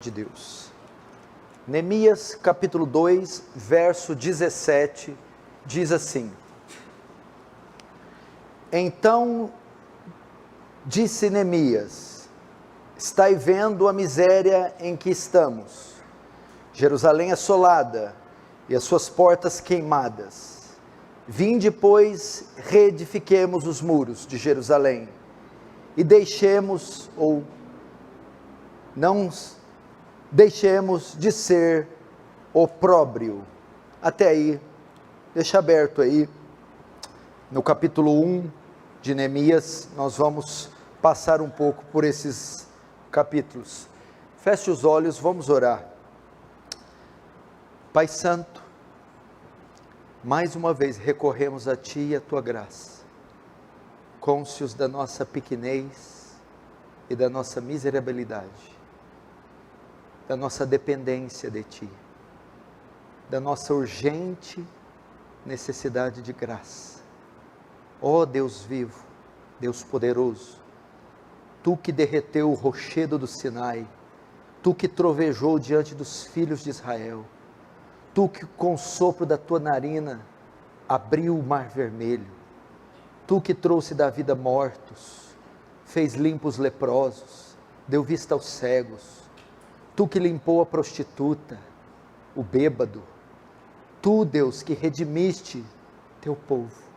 de Deus. Neemias capítulo 2, verso 17, diz assim: Então disse Neemias: Estai vendo a miséria em que estamos, Jerusalém assolada e as suas portas queimadas. Vinde, pois, reedifiquemos os muros de Jerusalém e deixemos, ou não deixemos de ser opróbrio. Até aí, deixa aberto aí, no capítulo 1 de Neemias, nós vamos passar um pouco por esses capítulos. Feche os olhos, vamos orar. Pai Santo, mais uma vez recorremos a Ti e a Tua graça, cônscios da nossa pequenez e da nossa miserabilidade, da nossa dependência de Ti, da nossa urgente necessidade de graça. Ó Deus vivo, Deus poderoso, Tu que derreteu o rochedo do Sinai, Tu que trovejou diante dos filhos de Israel, Tu que com o sopro da Tua narina abriu o mar vermelho, Tu que trouxe da vida mortos, fez limpos leprosos, deu vista aos cegos, Tu que limpou a prostituta, o bêbado, Tu, Deus, que redimiste Teu povo,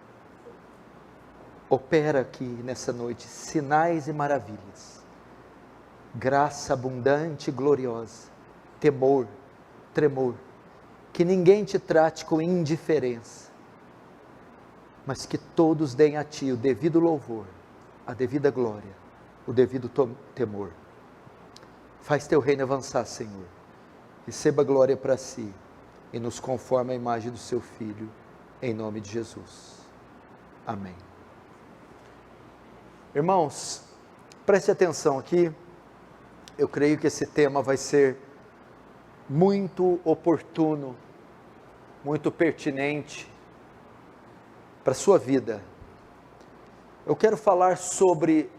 opera aqui nessa noite sinais e maravilhas, graça abundante e gloriosa, temor, tremor, que ninguém Te trate com indiferença, mas que todos deem a Ti o devido louvor, a devida glória, o devido temor. Faz Teu reino avançar, Senhor, receba glória para Si, e nos conforma a imagem do Seu Filho, em nome de Jesus, amém. Irmãos, preste atenção aqui, eu creio que esse tema vai ser muito oportuno, muito pertinente para a sua vida. Eu quero falar sobre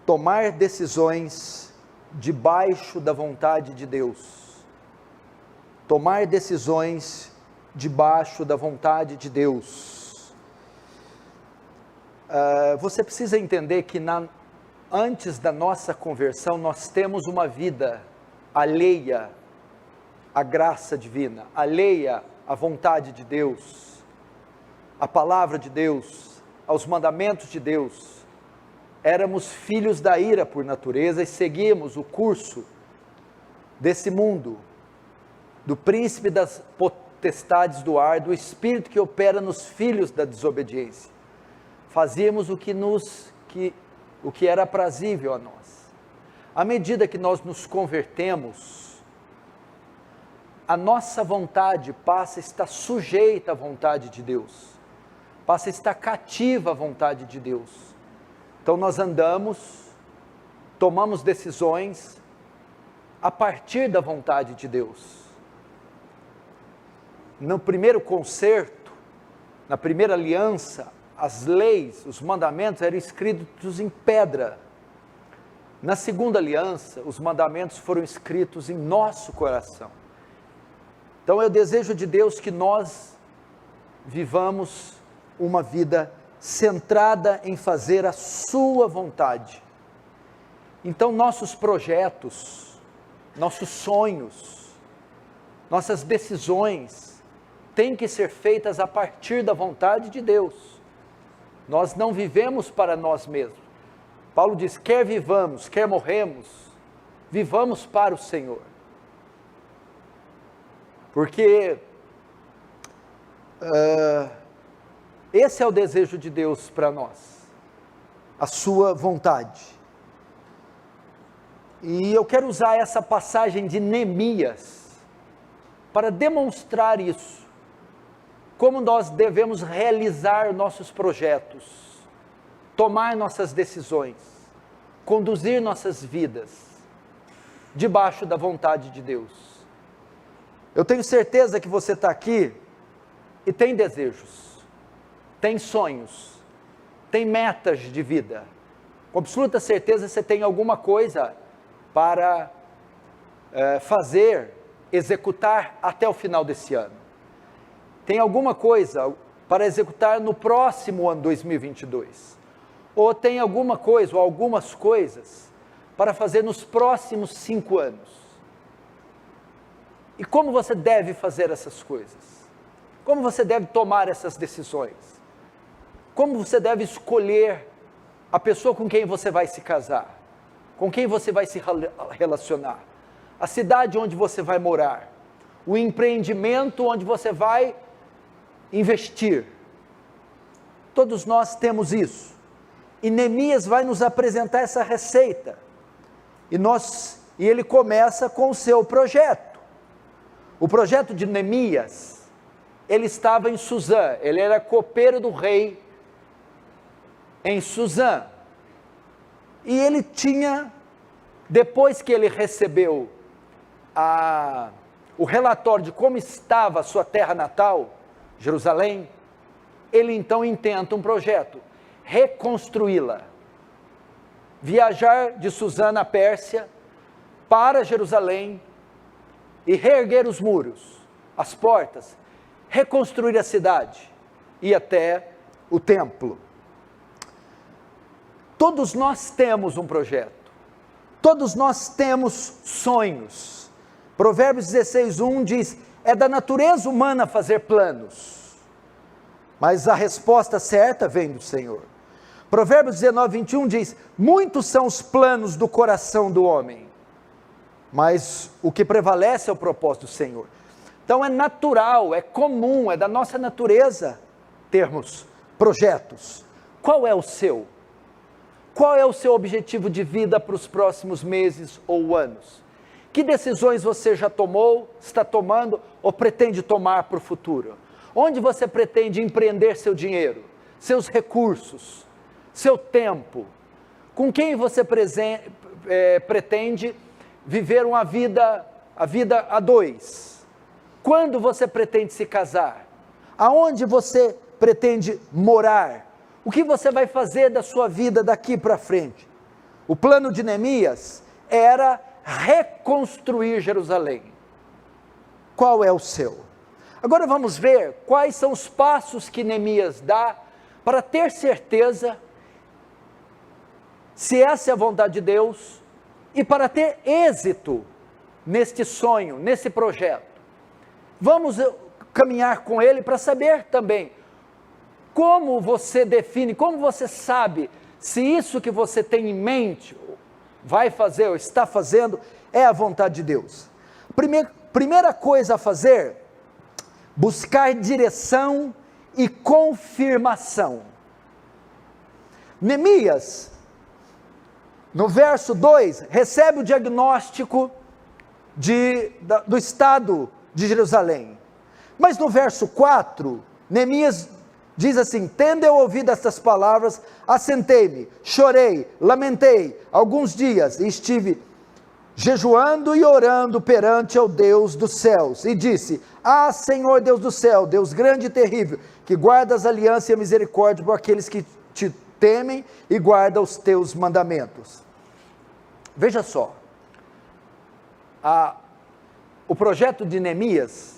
tomar decisões debaixo da vontade de Deus. Tomar decisões debaixo da vontade de Deus. Você precisa entender que antes da nossa conversão, nós temos uma vida alheia à graça divina, alheia à vontade de Deus, à palavra de Deus, aos mandamentos de Deus. Éramos filhos da ira por natureza e seguíamos o curso desse mundo, do príncipe das potestades do ar, do espírito que opera nos filhos da desobediência. Fazíamos o que era aprazível a nós. À medida que nós nos convertemos, a nossa vontade passa a estar sujeita à vontade de Deus, passa a estar cativa à vontade de Deus. Então nós andamos, tomamos decisões a partir da vontade de Deus. No primeiro concerto, na primeira aliança, as leis, os mandamentos eram escritos em pedra. Na segunda aliança, os mandamentos foram escritos em nosso coração. Então é o desejo de Deus que nós vivamos uma vida centrada em fazer a sua vontade. Então nossos projetos, nossos sonhos, nossas decisões têm que ser feitas a partir da vontade de Deus. Nós não vivemos para nós mesmos. Paulo diz, quer vivamos, quer morremos, vivamos para o Senhor. Porque esse é o desejo de Deus para nós, a sua vontade. E eu quero usar essa passagem de Neemias para demonstrar isso, como nós devemos realizar nossos projetos, tomar nossas decisões, conduzir nossas vidas, debaixo da vontade de Deus. Eu tenho certeza que você está aqui e tem desejos, tem sonhos, tem metas de vida. Com absoluta certeza você tem alguma coisa para executar até o final desse ano? Tem alguma coisa para executar no próximo ano 2022? Ou tem alguma coisa, ou algumas coisas, para fazer nos próximos 5 anos? E como você deve fazer essas coisas? Como você deve tomar essas decisões? Como você deve escolher a pessoa com quem você vai se casar? Com quem você vai se relacionar? A cidade onde você vai morar? O empreendimento onde você vai investir? Todos nós temos isso. E Neemias vai nos apresentar essa receita. E ele começa com o seu projeto. O projeto de Neemias, ele estava em Suzã, ele era copeiro do rei em Suzã. E ele tinha, depois que ele recebeu o relatório de como estava a sua terra natal, Jerusalém, ele então intenta um projeto, reconstruí-la, viajar de Suzã na Pérsia para Jerusalém e reerguer os muros, as portas, reconstruir a cidade e até o templo. Todos nós temos um projeto, todos nós temos sonhos. Provérbios 16:1 diz, é da natureza humana fazer planos, mas a resposta certa vem do Senhor. Provérbios 19:21 diz, muitos são os planos do coração do homem, mas o que prevalece é o propósito do Senhor. Então é natural, é comum, é da nossa natureza termos projetos. Qual é o seu? Qual é o seu objetivo de vida para os próximos meses ou anos? Que decisões você já tomou, está tomando ou pretende tomar para o futuro? Onde você pretende empreender seu dinheiro, seus recursos, seu tempo? Com quem você pretende viver a vida a dois? Quando você pretende se casar? Aonde você pretende morar? O que você vai fazer da sua vida daqui para frente? O plano de Neemias era reconstruir Jerusalém. Qual é o seu? Agora vamos ver quais são os passos que Neemias dá para ter certeza se essa é a vontade de Deus e para ter êxito neste sonho, nesse projeto. Vamos caminhar com ele para saber também como você define, como você sabe se isso que você tem em mente, vai fazer ou está fazendo, é a vontade de Deus. Primeira coisa a fazer, buscar direção e confirmação. Neemias, no verso 2, recebe o diagnóstico do estado de Jerusalém. Mas no verso 4, Neemias diz assim, tendo eu ouvido estas palavras, assentei-me, chorei, lamentei alguns dias, e estive jejuando e orando perante ao Deus dos céus, e disse, Senhor Deus do céu, Deus grande e terrível, que guardas a aliança e a misericórdia por aqueles que te temem e guardam os teus mandamentos. Veja só, o projeto de Neemias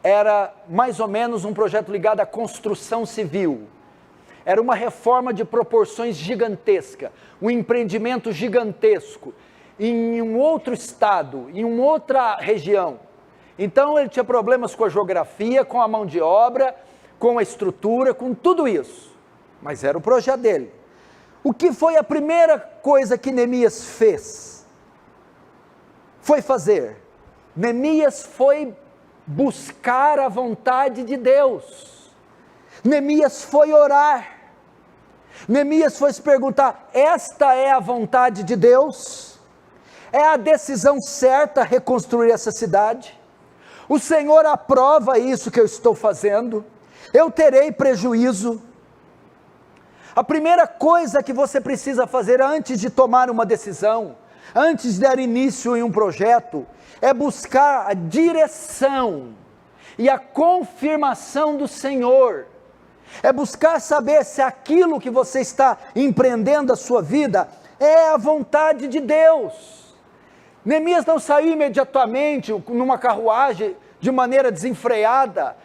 era mais ou menos um projeto ligado à construção civil. Era uma reforma de proporções gigantesca, um empreendimento gigantesco, em um outro estado, em uma outra região. Então ele tinha problemas com a geografia, com a mão de obra, com a estrutura, com tudo isso. Mas era o projeto dele. O que foi a primeira coisa que Neemias fez? Foi fazer. Neemias foi buscar a vontade de Deus. Neemias foi orar. Neemias foi se perguntar, esta é a vontade de Deus? É a decisão certa reconstruir essa cidade? O Senhor aprova isso que eu estou fazendo? Eu terei prejuízo? A primeira coisa que você precisa fazer antes de tomar uma decisão, antes de dar início em um projeto, é buscar a direção e a confirmação do Senhor. É buscar saber se aquilo que você está empreendendo a sua vida é a vontade de Deus. Neemias não saiu imediatamente numa carruagem de maneira desenfreada,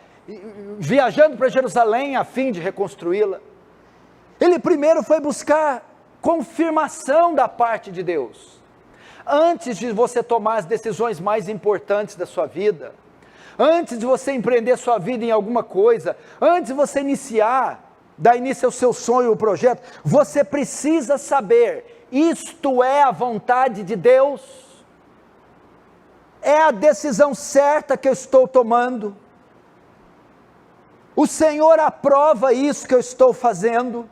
viajando para Jerusalém a fim de reconstruí-la. Ele primeiro foi buscar confirmação da parte de Deus. Antes de você tomar as decisões mais importantes da sua vida, antes de você empreender sua vida em alguma coisa, antes de você dar início ao seu sonho, o projeto, você precisa saber, isto é a vontade de Deus? É a decisão certa que eu estou tomando? O Senhor aprova isso que eu estou fazendo?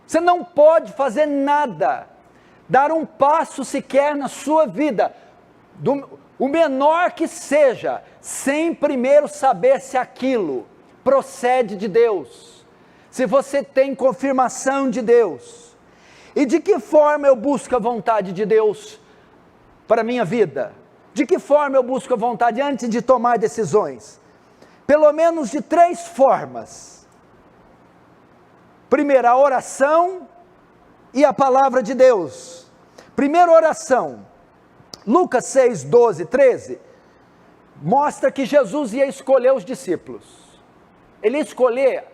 Você não pode fazer nada, dar um passo sequer na sua vida, o menor que seja, sem primeiro saber se aquilo procede de Deus, se você tem confirmação de Deus. E de que forma eu busco a vontade de Deus para a minha vida? De que forma eu busco a vontade antes de tomar decisões? Pelo menos de 3 formas. Primeiro, a oração e a palavra de Deus. Primeiro, oração. Lucas 6, 12, 13, mostra que Jesus ia escolher os discípulos. Ele ia escolher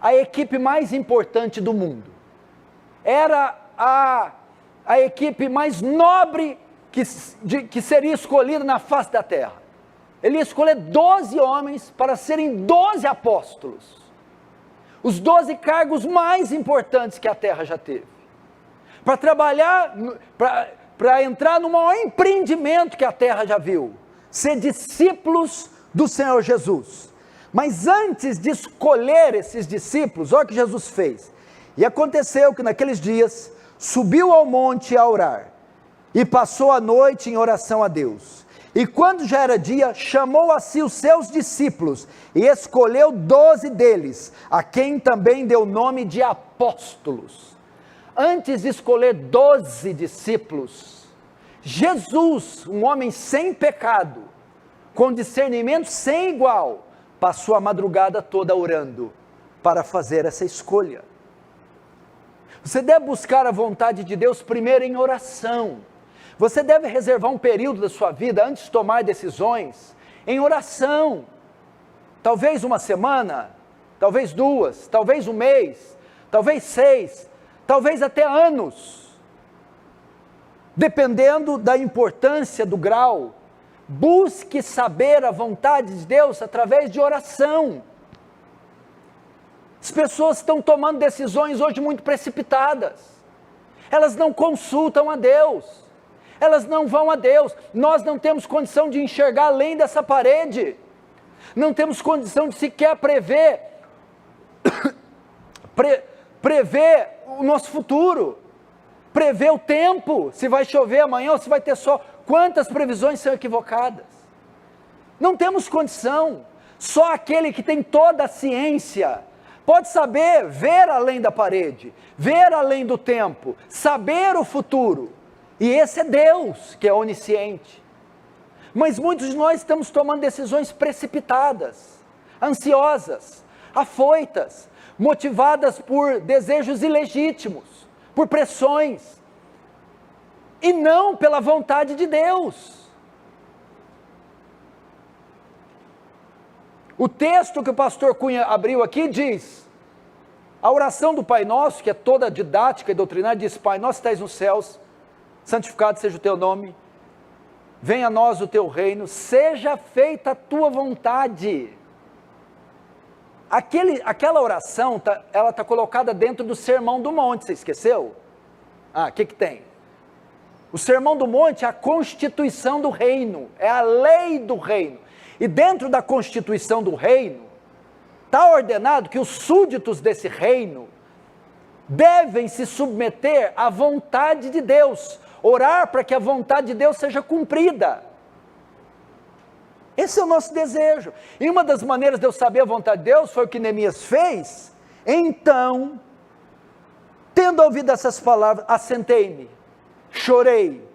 a equipe mais importante do mundo. Era a equipe mais nobre que seria escolhida na face da terra. Ele ia escolher 12 homens para serem 12 apóstolos. Os 12 cargos mais importantes que a terra já teve. Para trabalhar, para entrar no maior empreendimento que a terra já viu. Ser discípulos do Senhor Jesus. Mas antes de escolher esses discípulos, olha o que Jesus fez. E aconteceu que naqueles dias, subiu ao monte a orar. E passou a noite em oração a Deus. E quando já era dia, chamou a si os seus discípulos, e escolheu 12 deles, a quem também deu o nome de apóstolos. Antes de escolher 12 discípulos, Jesus, um homem sem pecado, com discernimento sem igual, passou a madrugada toda orando, para fazer essa escolha. Você deve buscar a vontade de Deus primeiro em oração. Você deve reservar um período da sua vida, antes de tomar decisões, em oração. Talvez uma semana, talvez 2, talvez um mês, talvez 6, talvez até anos. Dependendo da importância do grau. Busque saber a vontade de Deus através de oração. As pessoas estão tomando decisões hoje muito precipitadas. Elas não consultam a Deus. Elas não vão a Deus. Nós não temos condição de enxergar além dessa parede. Não temos condição de sequer prever o nosso futuro. Prever o tempo, se vai chover amanhã ou se vai ter sol. Quantas previsões são equivocadas? Não temos condição. Só aquele que tem toda a ciência pode saber, ver além da parede, ver além do tempo, saber o futuro. E esse é Deus, que é onisciente. Mas muitos de nós estamos tomando decisões precipitadas, ansiosas, afoitas, motivadas por desejos ilegítimos, por pressões, e não pela vontade de Deus. O texto que o pastor Cunha abriu aqui diz, a oração do Pai Nosso, que é toda didática e doutrinária, diz: Pai Nosso que estais nos céus, santificado seja o teu nome, venha a nós o teu reino, seja feita a tua vontade. Aquela oração, ela está colocada dentro do Sermão do Monte, você esqueceu? O que tem? O Sermão do Monte é a constituição do reino, é a lei do reino, e dentro da constituição do reino, está ordenado que os súditos desse reino devem se submeter à vontade de Deus, orar para que a vontade de Deus seja cumprida. Esse é o nosso desejo. E uma das maneiras de eu saber a vontade de Deus foi o que Neemias fez. Então, tendo ouvido essas palavras, assentei-me, chorei,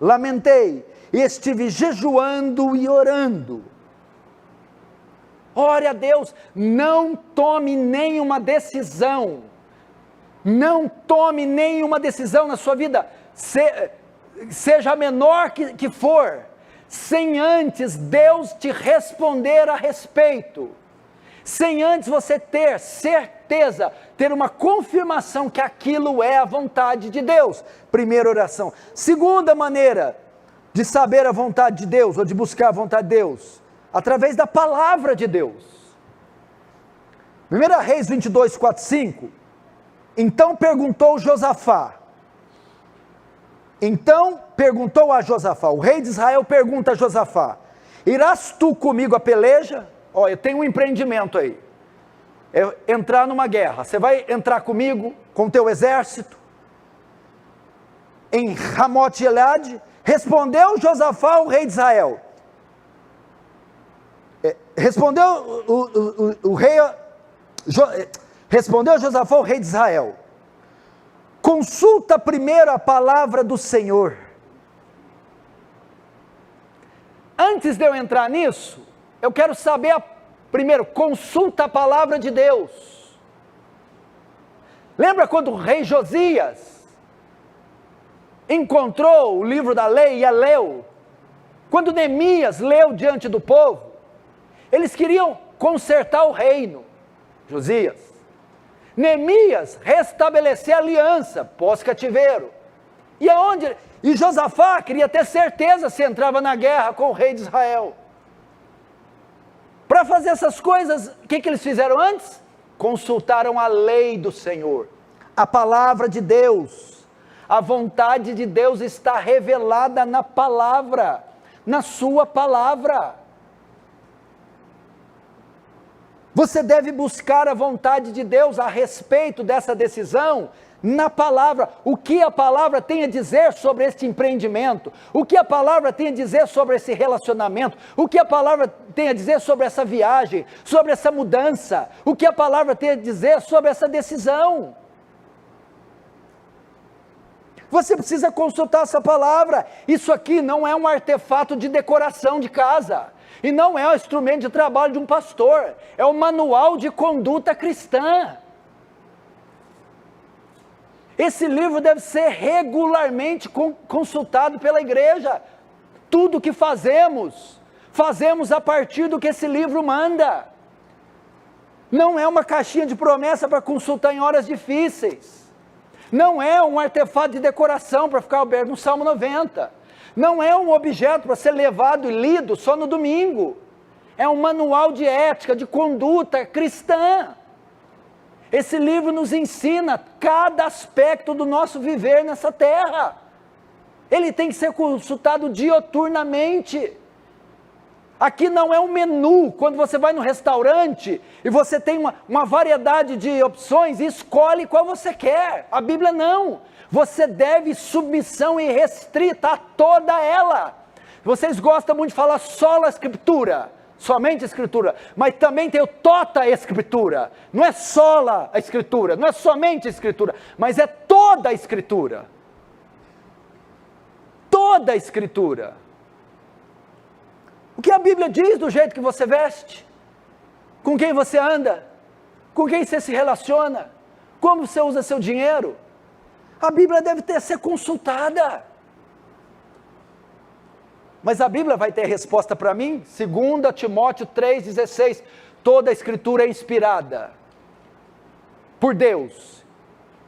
lamentei, e estive jejuando e orando. Ore a Deus, não tome nenhuma decisão. Não tome nenhuma decisão na sua vida seja a menor que for, sem antes Deus te responder a respeito, sem antes você ter certeza, ter uma confirmação que aquilo é a vontade de Deus. Primeira oração. Segunda maneira de saber a vontade de Deus, ou de buscar a vontade de Deus, através da palavra de Deus. 1 Reis 22, 4, 5. Então perguntou a Josafá, o rei de Israel pergunta a Josafá: irás tu comigo a peleja? Olha, eu tenho um empreendimento aí, entrar numa guerra, você vai entrar comigo, com o teu exército, em Ramote Gileade? Respondeu Josafá, o rei de Israel, respondeu Josafá, o rei de Israel: consulta primeiro a palavra do Senhor. Antes de eu entrar nisso, eu quero saber, primeiro, consulta a palavra de Deus. Lembra quando o rei Josias encontrou o livro da lei e a leu? Quando Neemias leu diante do povo, eles queriam consertar o reino. Josias, Neemias restabelecer a aliança pós-cativeiro. E Josafá queria ter certeza se entrava na guerra com o rei de Israel. Para fazer essas coisas, o que eles fizeram antes? Consultaram a lei do Senhor, a palavra de Deus. A vontade de Deus está revelada na palavra, na sua palavra. Você deve buscar a vontade de Deus a respeito dessa decisão na palavra. O que a palavra tem a dizer sobre este empreendimento? O que a palavra tem a dizer sobre esse relacionamento? O que a palavra tem a dizer sobre essa viagem? Sobre essa mudança? O que a palavra tem a dizer sobre essa decisão? Você precisa consultar essa palavra. Isso aqui não é um artefato de decoração de casa. E não é o instrumento de trabalho de um pastor, é o manual de conduta cristã. Esse livro deve ser regularmente consultado pela igreja. Tudo que fazemos a partir do que esse livro manda. Não é uma caixinha de promessa para consultar em horas difíceis. Não é um artefato de decoração para ficar aberto no Salmo 90. Não é um objeto para ser levado e lido só no domingo. É um manual de ética, de conduta cristã. Esse livro nos ensina cada aspecto do nosso viver nessa terra. Ele tem que ser consultado dioturnamente. Aqui não é um menu, quando você vai no restaurante e você tem uma variedade de opções e escolhe qual você quer. A Bíblia não. Você deve submissão irrestrita a toda ela. Vocês gostam muito de falar sola escritura, somente a escritura, mas também tem o tota escritura. Não é sola a escritura, não é somente a escritura, mas é toda a escritura. Toda a escritura. O que a Bíblia diz do jeito que você veste, com quem você anda, com quem você se relaciona, como você usa seu dinheiro. A Bíblia deve ser consultada. Mas a Bíblia vai ter resposta para mim? 2 Timóteo 3,16, toda a escritura é inspirada por Deus,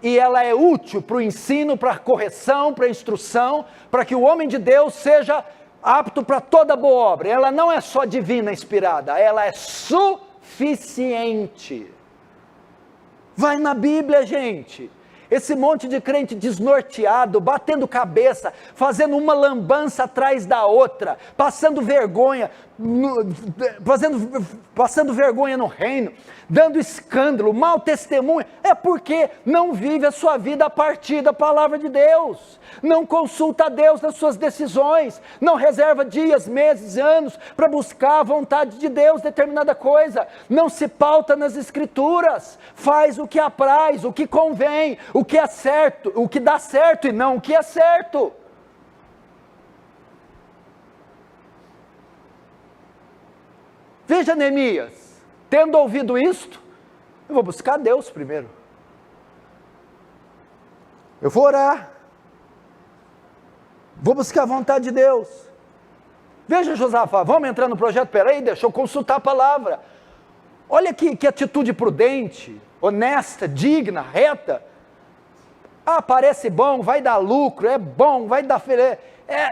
e ela é útil para o ensino, para a correção, para a instrução, para que o homem de Deus seja apto para toda boa obra. Ela não é só divina inspirada, ela é suficiente. Vai na Bíblia, gente. Esse monte de crente desnorteado, batendo cabeça, fazendo uma lambança atrás da outra, passando vergonha no reino, dando escândalo, mau testemunho, é porque não vive a sua vida a partir da palavra de Deus, não consulta a Deus nas suas decisões, não reserva dias, meses, anos, para buscar a vontade de Deus, determinada coisa, não se pauta nas escrituras, faz o que apraz, o que convém, o que é certo, o que dá certo e não o que é certo. Veja Neemias, tendo ouvido isto, eu vou buscar Deus primeiro, eu vou orar, Vou buscar a vontade de Deus. Veja, Josafá, vamos entrar no projeto? Peraí, deixa eu consultar a palavra. Olha que atitude prudente, honesta, digna, reta. Ah, parece bom, vai dar lucro, é bom, vai dar...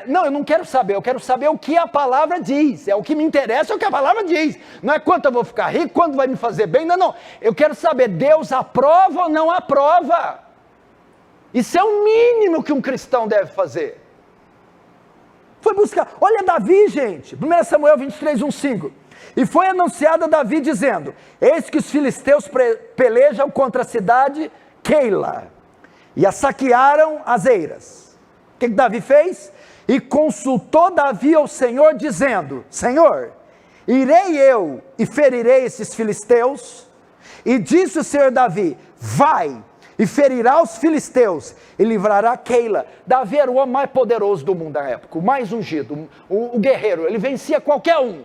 não, eu não quero saber, eu quero saber o que a palavra diz. É o que me interessa, é o que a palavra diz. Não é quanto eu vou ficar rico, quanto vai me fazer bem, não. Eu quero saber, Deus aprova ou não aprova? Isso é o mínimo que um cristão deve fazer. Foi buscar, olha Davi, gente, 1 Samuel 23, 1:5. E foi anunciado a Davi dizendo: eis que os filisteus pelejam contra a cidade Keila, e a saquearam as eiras. O que Davi fez? E consultou Davi ao Senhor, dizendo: Senhor, irei eu e ferirei esses filisteus? E disse o Senhor Davi: vai, e ferirá os filisteus, e livrará Keila. Davi era o homem mais poderoso do mundo na época, o mais ungido, o guerreiro, ele vencia qualquer um.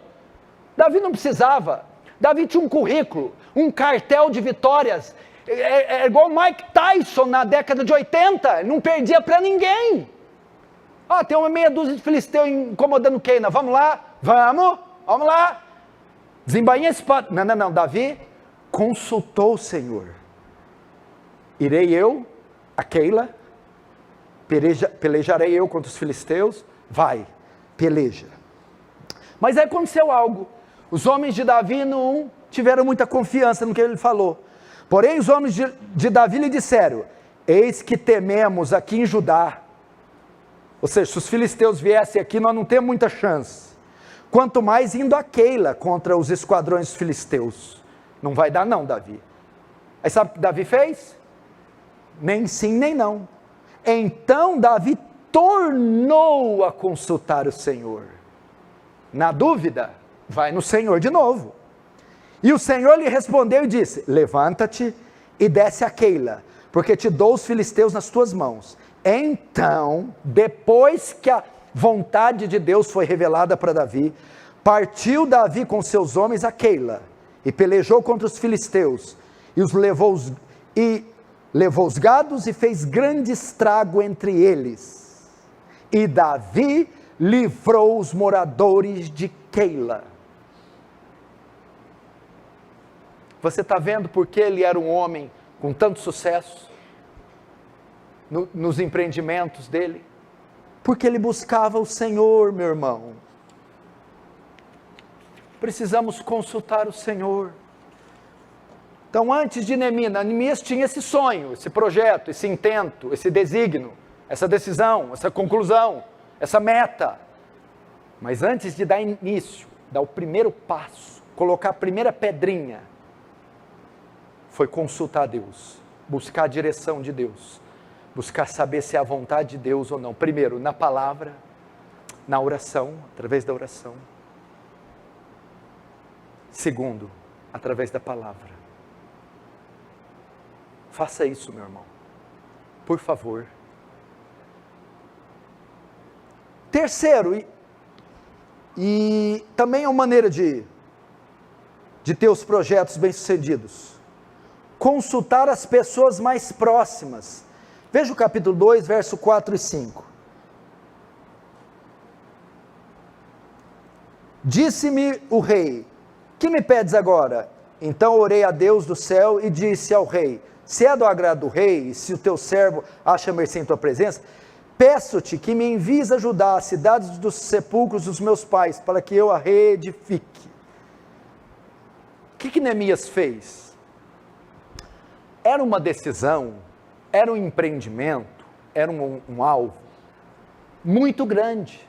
Davi não precisava, Davi tinha um currículo, um cartel de vitórias, é igual Mike Tyson na década de 80, ele não perdia para ninguém. Tem uma meia dúzia de filisteus incomodando Keila, vamos lá, vamos lá, desembainha esse pato. Não, Davi consultou o Senhor. Irei eu a Keila, pelejarei eu contra os filisteus, vai, peleja. Mas aí aconteceu algo, os homens de Davi não tiveram muita confiança no que ele falou, porém os homens de Davi lhe disseram: eis que tememos aqui em Judá, ou seja, se os filisteus viessem aqui nós não temos muita chance, quanto mais indo a Keila contra os esquadrões filisteus, não vai dar não, Davi. Aí sabe o que Davi fez? Nem sim, nem não. Então Davi tornou a consultar o Senhor. Na dúvida, vai no Senhor de novo. E o Senhor lhe respondeu e disse: levanta-te e desce a Keila, porque te dou os filisteus nas tuas mãos. Então, depois que a vontade de Deus foi revelada para Davi, partiu Davi com seus homens a Keila, e pelejou contra os filisteus, e levou os gados e fez grande estrago entre eles. E Davi livrou os moradores de Keila. Você está vendo porque ele era um homem com tanto sucesso nos empreendimentos dele? Porque ele buscava o Senhor, meu irmão. Precisamos consultar o Senhor. Então, antes de Neemias tinha esse sonho, esse projeto, esse intento, esse desígnio, essa decisão, essa conclusão, essa meta. Mas antes de dar início, dar o primeiro passo, colocar a primeira pedrinha, foi consultar Deus, buscar a direção de Deus, buscar saber se é a vontade de Deus ou não. Primeiro, na palavra, na oração, através da oração. Segundo, através da palavra. Faça isso, meu irmão, por favor. Terceiro, e também é uma maneira de ter os projetos bem-sucedidos, consultar as pessoas mais próximas. Veja o capítulo 2, verso 4 e 5. Disse-me o rei: que me pedes agora? Então orei a Deus do céu e disse ao rei: se é do agrado do rei, e se o teu servo acha mercê em tua presença, peço-te que me envies a Judá, as cidades dos sepulcros dos meus pais, para que eu a reedifique. O que Neemias fez? Era uma decisão, era um empreendimento, era um alvo muito grande,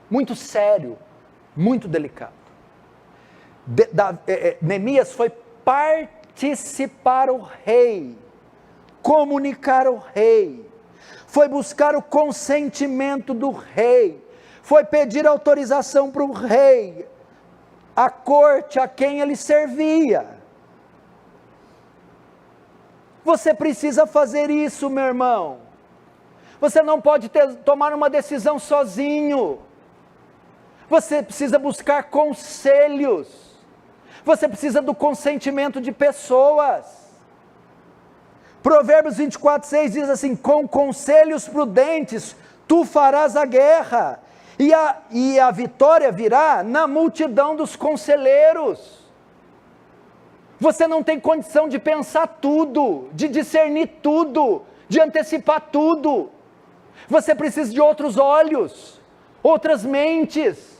muito sério, muito delicado. Neemias foi participar o rei, comunicar o rei, foi buscar o consentimento do rei, foi pedir autorização para o rei, a corte a quem ele servia. Você precisa fazer isso, meu irmão. Você não pode tomar uma decisão sozinho. Você precisa buscar conselhos. Você precisa do consentimento de pessoas. Provérbios 24:6 diz assim: com conselhos prudentes tu farás a guerra, e a vitória virá na multidão dos conselheiros. Você não tem condição de pensar tudo, de discernir tudo, de antecipar tudo. Você precisa de outros olhos, outras mentes.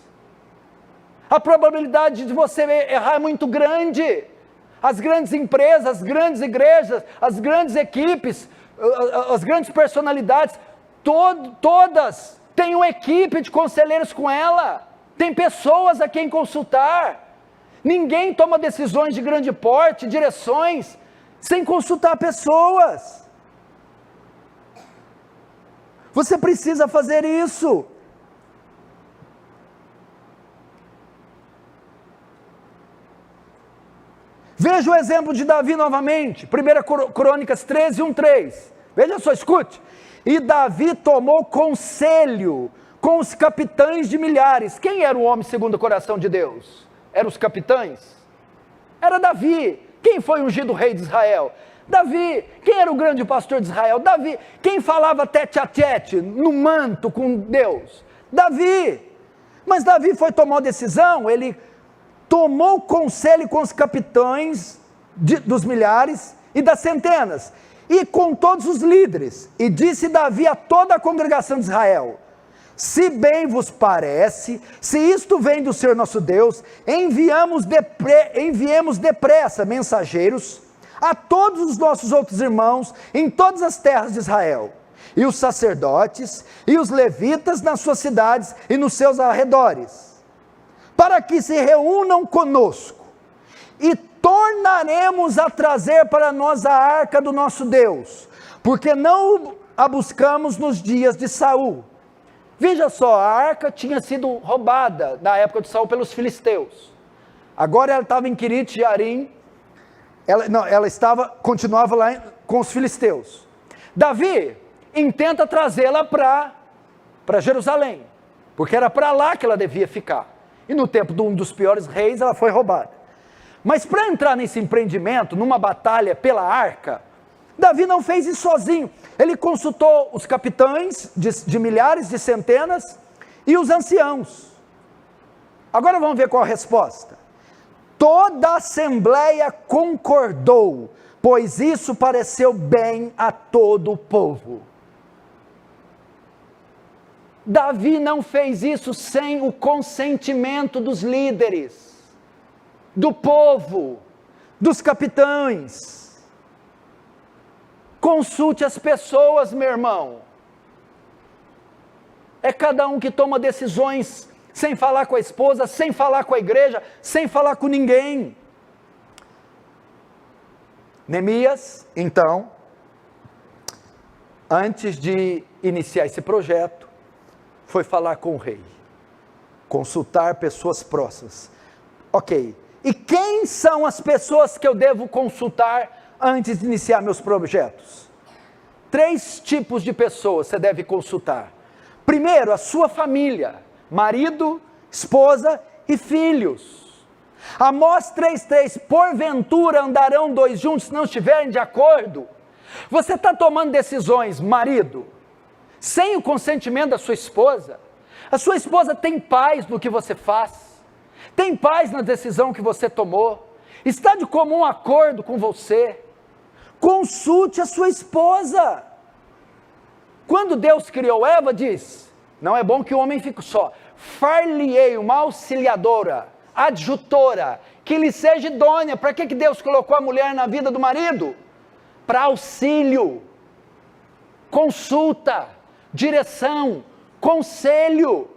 A probabilidade de você errar é muito grande. As grandes empresas, as grandes igrejas, as grandes equipes, as grandes personalidades, todas têm uma equipe de conselheiros com ela, tem pessoas a quem consultar. Ninguém toma decisões de grande porte, direções, sem consultar pessoas. Você precisa fazer isso. Veja o exemplo de Davi novamente, 1 Crônicas 13, 1-3, veja só, escute. E Davi tomou conselho com os capitães de milhares. Quem era o homem segundo o coração de Deus? Eram os capitães? Era Davi. Quem foi o ungido rei de Israel? Davi. Quem era o grande pastor de Israel? Davi. Quem falava tete a tete, no manto com Deus? Davi. Mas Davi foi tomar decisão, ele tomou conselho com os capitães dos milhares e das centenas, e com todos os líderes, e disse Davi a toda a congregação de Israel: se bem vos parece, se isto vem do Senhor nosso Deus, enviemos depressa mensageiros a todos os nossos outros irmãos em todas as terras de Israel, e os sacerdotes e os levitas nas suas cidades e nos seus arredores, para que se reúnam conosco, e tornaremos a trazer para nós a arca do nosso Deus, porque não a buscamos nos dias de Saul. Veja só, a arca tinha sido roubada na época de Saul pelos filisteus. Agora ela estava em Quirite Jearim, continuava lá com os filisteus. Davi intenta trazê-la para Jerusalém, porque era para lá que ela devia ficar. E no tempo de um dos piores reis, ela foi roubada. Mas para entrar nesse empreendimento, numa batalha pela arca, Davi não fez isso sozinho. Ele consultou os capitães de milhares, de centenas, e os anciãos. Agora vamos ver qual a resposta. Toda a assembleia concordou, pois isso pareceu bem a todo o povo. Davi não fez isso sem o consentimento dos líderes, do povo, dos capitães. Consulte as pessoas, meu irmão. É cada um que toma decisões sem falar com a esposa, sem falar com a igreja, sem falar com ninguém. Neemias, então, antes de iniciar esse projeto, foi falar com o rei, consultar pessoas próximas. Ok, e quem são as pessoas que eu devo consultar antes de iniciar meus projetos? 3 tipos de pessoas você deve consultar. Primeiro, a sua família, marido, esposa e filhos. Amós 3,3, porventura andarão 2 juntos se não estiverem de acordo? Você está tomando decisões, marido, sem o consentimento da sua esposa? A sua esposa tem paz no que você faz? Tem paz na decisão que você tomou? Está de comum acordo com você? Consulte a sua esposa. Quando Deus criou Eva, diz: não é bom que o homem fique só, far-lhe-ei uma auxiliadora, adjutora, que lhe seja idônea. Para que Deus colocou a mulher na vida do marido? Para auxílio, consulta, direção, conselho.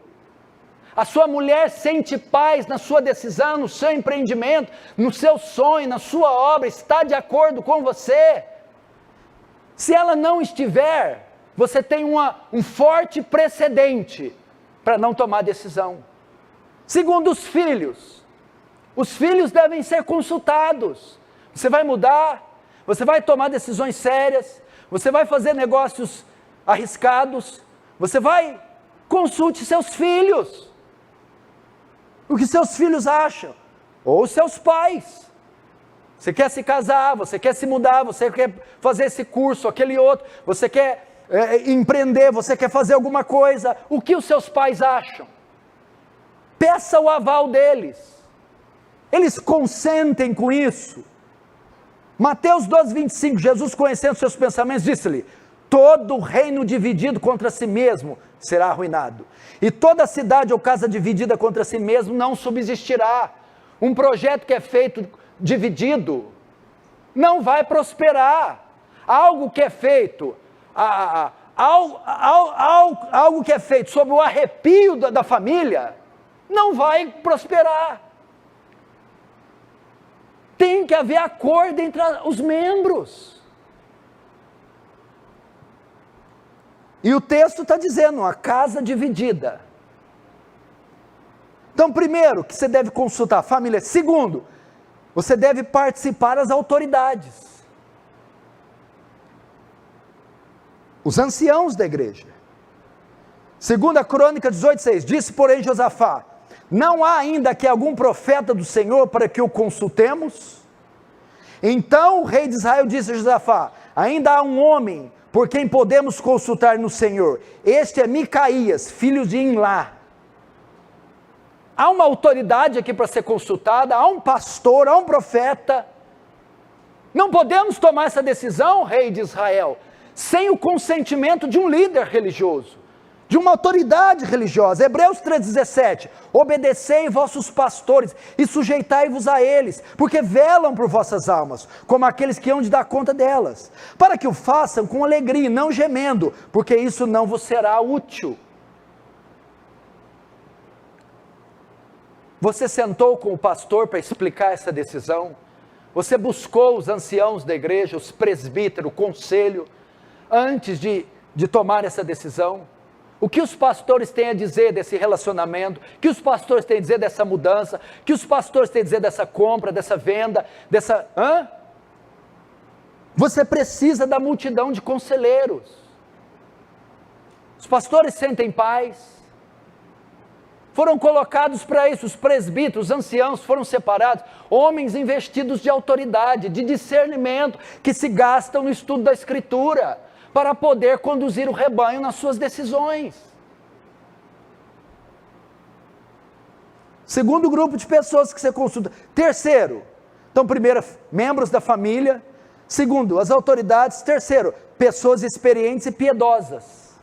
A sua mulher sente paz na sua decisão, no seu empreendimento, no seu sonho, na sua obra, está de acordo com você? Se ela não estiver, você tem um forte precedente para não tomar decisão. Segundo, os filhos devem ser consultados. Você vai mudar, você vai tomar decisões sérias, você vai fazer negócios arriscados, consulte seus filhos. O que seus filhos acham, ou seus pais. Você quer se casar, você quer se mudar, você quer fazer esse curso, aquele outro, você quer empreender, você quer fazer alguma coisa, o que os seus pais acham? Peça o aval deles. Eles consentem com isso. Mateus 12, 25, Jesus, conhecendo seus pensamentos, disse-lhe: todo reino dividido contra si mesmo será arruinado, e toda cidade ou casa dividida contra si mesmo não subsistirá. Um projeto que é feito dividido não vai prosperar. Algo que é feito, algo que é feito sob o arrepio da família, não vai prosperar. Tem que haver acordo entre os membros. E o texto está dizendo, a casa dividida. Então, primeiro, que você deve consultar a família. Segundo, você deve participar das autoridades. Os anciãos da igreja. 2 Crônica 18:6, disse porém Josafá: não há ainda aqui algum profeta do Senhor para que o consultemos? Então o rei de Israel disse a Josafá: ainda há um homem por quem podemos consultar no Senhor, este é Micaías, filho de Imlá. Há uma autoridade aqui para ser consultada, há um pastor, há um profeta. Não podemos tomar essa decisão, rei de Israel, sem o consentimento de um líder religioso, de uma autoridade religiosa. Hebreus 3,17, obedecei vossos pastores e sujeitai-vos a eles, porque velam por vossas almas, como aqueles que hão de dar conta delas, para que o façam com alegria e não gemendo, porque isso não vos será útil. Você sentou com o pastor para explicar essa decisão? Você buscou os anciãos da igreja, os presbíteros, o conselho, antes de tomar essa decisão? O que os pastores têm a dizer desse relacionamento? O que os pastores têm a dizer dessa mudança? O que os pastores têm a dizer dessa compra, dessa venda, dessa... Você precisa da multidão de conselheiros. Os pastores sentem paz. Foram colocados para isso, os presbíteros, os anciãos foram separados, homens investidos de autoridade, de discernimento, que se gastam no estudo da Escritura, para poder conduzir o rebanho nas suas decisões. Segundo grupo de pessoas que você consulta. Terceiro, então primeiro, membros da família. Segundo, as autoridades. Terceiro, pessoas experientes e piedosas.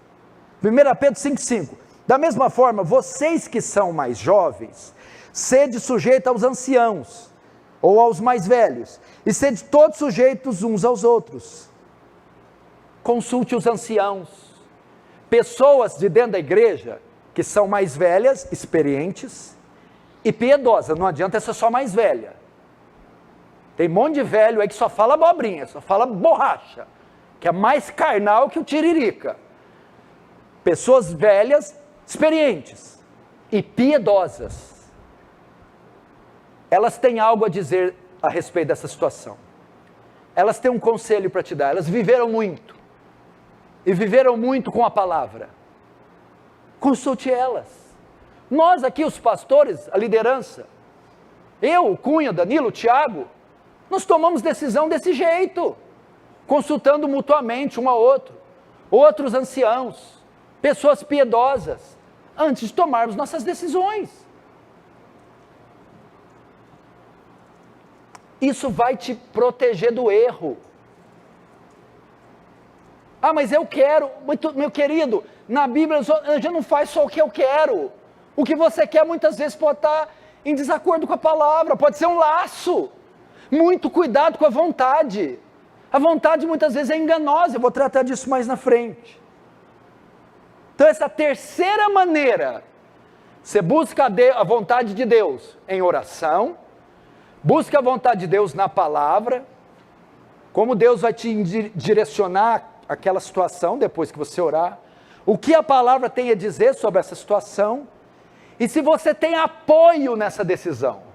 1 Pedro 5,5. Da mesma forma, vocês que são mais jovens, sede sujeitos aos anciãos, ou aos mais velhos, e sede todos sujeitos uns aos outros. Consulte os anciãos, pessoas de dentro da igreja, que são mais velhas, experientes, e piedosas. Não adianta ser só mais velha. Tem um monte de velho aí que só fala abobrinha, só fala borracha, que é mais carnal que o tiririca. Pessoas velhas, experientes e piedosas, elas têm algo a dizer a respeito dessa situação. Elas têm um conselho para te dar. Elas viveram muito, e viveram muito com a palavra. Consulte elas. Nós aqui, os pastores, a liderança, eu, o Cunha, Danilo, o Tiago, nós tomamos decisão desse jeito, consultando mutuamente um ao outro, outros anciãos, pessoas piedosas, antes de tomarmos nossas decisões. Isso vai te proteger do erro. Mas eu quero, meu querido, na Bíblia a gente não faz só o que eu quero. O que você quer muitas vezes pode estar em desacordo com a palavra, pode ser um laço. Muito cuidado com a vontade. A vontade muitas vezes é enganosa, eu vou tratar disso mais na frente. Então essa terceira maneira, você busca a vontade de Deus em oração, busca a vontade de Deus na palavra, como Deus vai te direcionar aquela situação depois que você orar, o que a palavra tem a dizer sobre essa situação, e se você tem apoio nessa decisão.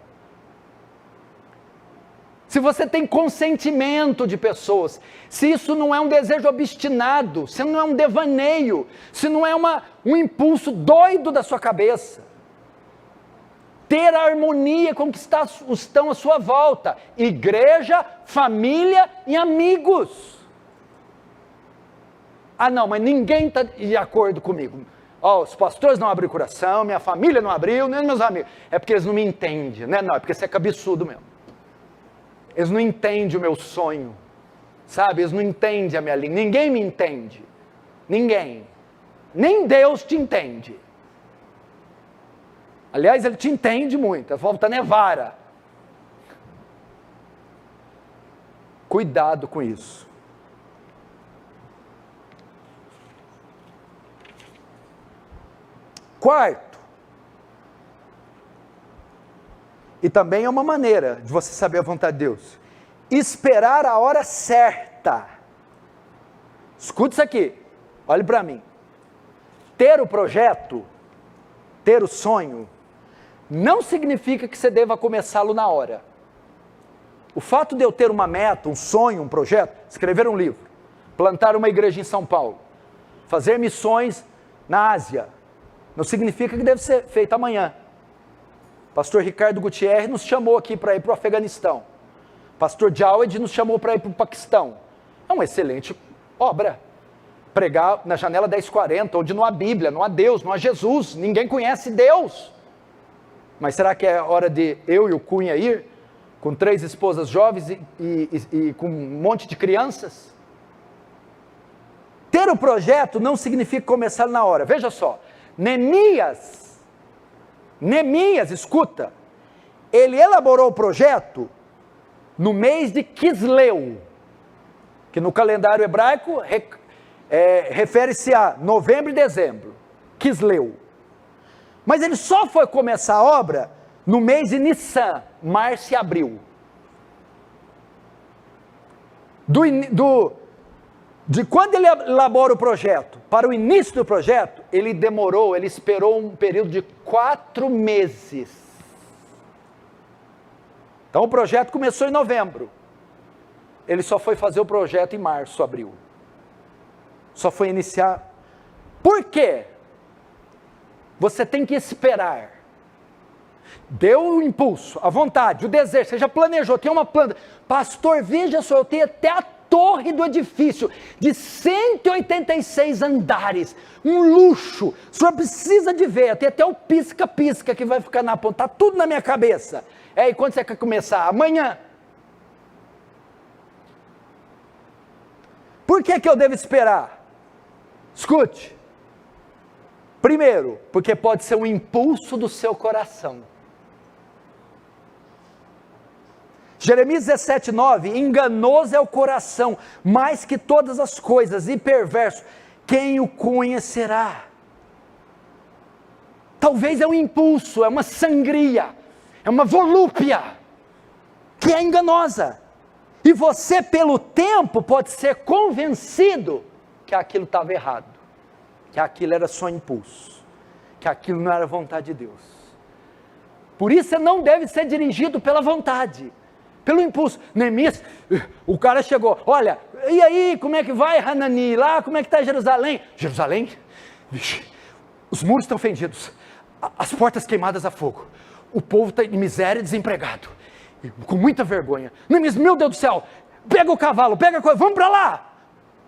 Se você tem consentimento de pessoas, se isso não é um desejo obstinado, se não é um devaneio, se não é um impulso doido da sua cabeça. Ter a harmonia com que estão à sua volta, igreja, família e amigos. Ah não, mas ninguém está de acordo comigo. Os pastores não abriram o coração, minha família não abriu, nem meus amigos. É porque eles não me entendem, né? Não, é porque você é cabeçudo mesmo. Eles não entendem o meu sonho, sabe? Eles não entendem a minha língua. Ninguém me entende. Ninguém. Nem Deus te entende. Aliás, Ele te entende muito. Falta nevara. Cuidado com isso. Quarto, e também é uma maneira de você saber a vontade de Deus, esperar a hora certa. Escuta isso aqui, olhe para mim. Ter o projeto, ter o sonho, não significa que você deva começá-lo na hora. O fato de eu ter uma meta, um sonho, um projeto, escrever um livro, plantar uma igreja em São Paulo, fazer missões na Ásia, não significa que deve ser feito amanhã. Pastor Ricardo Gutierrez nos chamou aqui para ir para o Afeganistão. Pastor Jawed nos chamou para ir para o Paquistão. É uma excelente obra. Pregar na janela 1040, onde não há Bíblia, não há Deus, não há Jesus, ninguém conhece Deus. Mas será que é hora de eu e o Cunha ir, com 3 esposas jovens e com um monte de crianças? Ter o projeto não significa começar na hora. Veja só, Neemias, escuta, ele elaborou o projeto no mês de Quisleu, que no calendário hebraico refere-se a novembro e dezembro, Quisleu. Mas ele só foi começar a obra no mês de Nissan, março e abril. De quando ele elabora o projeto para o início do projeto, ele esperou um período de 4 meses. Então o projeto começou em novembro. Ele só foi fazer o projeto em março, abril. Só foi iniciar. Por quê? Você tem que esperar. Deu o impulso, a vontade, o desejo, você já planejou, tem uma planta. Pastor, veja só, eu tenho até a torre do edifício, de 186 andares, um luxo, o senhor precisa de ver, tem até o pisca-pisca que vai ficar na ponta, está tudo na minha cabeça. E quando você quer começar? Amanhã. Por que eu devo esperar? Escute. Primeiro, porque pode ser um impulso do seu coração. Jeremias 17:9, enganoso é o coração, mais que todas as coisas, e perverso, quem o conhecerá? Talvez é um impulso, é uma sangria, é uma volúpia, que é enganosa, e você pelo tempo pode ser convencido que aquilo estava errado, que aquilo era só impulso, que aquilo não era vontade de Deus. Por isso você não deve ser dirigido pela vontade, pelo impulso. Neemias, o cara chegou, olha, e aí, como é que vai Hanani lá, como é que está Jerusalém? Jerusalém? Vixe, os muros estão fendidos, as portas queimadas a fogo, o povo está em miséria e desempregado, com muita vergonha. Neemias, meu Deus do céu, pega o cavalo, pega a coisa, vamos para lá.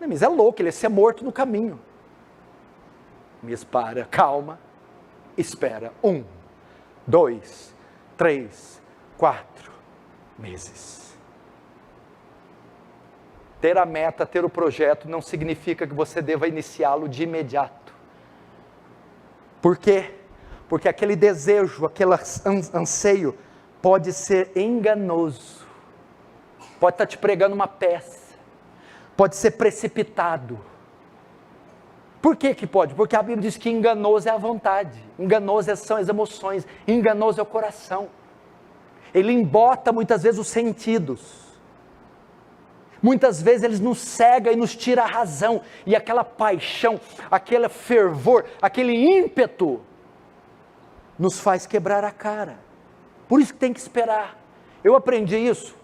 Neemias é louco, ele ia ser morto no caminho. Neemias para, calma, espera, 1, 2, 3, 4 meses. Ter a meta, ter o projeto, não significa que você deva iniciá-lo de imediato. Por quê? Porque aquele desejo, aquele anseio, pode ser enganoso, pode estar te pregando uma peça, pode ser precipitado. Por que pode? Porque a Bíblia diz que enganoso é a vontade, enganoso são as emoções, enganoso é o coração. Ele embota muitas vezes os sentidos, muitas vezes ele nos cega e nos tira a razão, e aquela paixão, aquele fervor, aquele ímpeto, nos faz quebrar a cara. Por isso que tem que esperar. Eu aprendi isso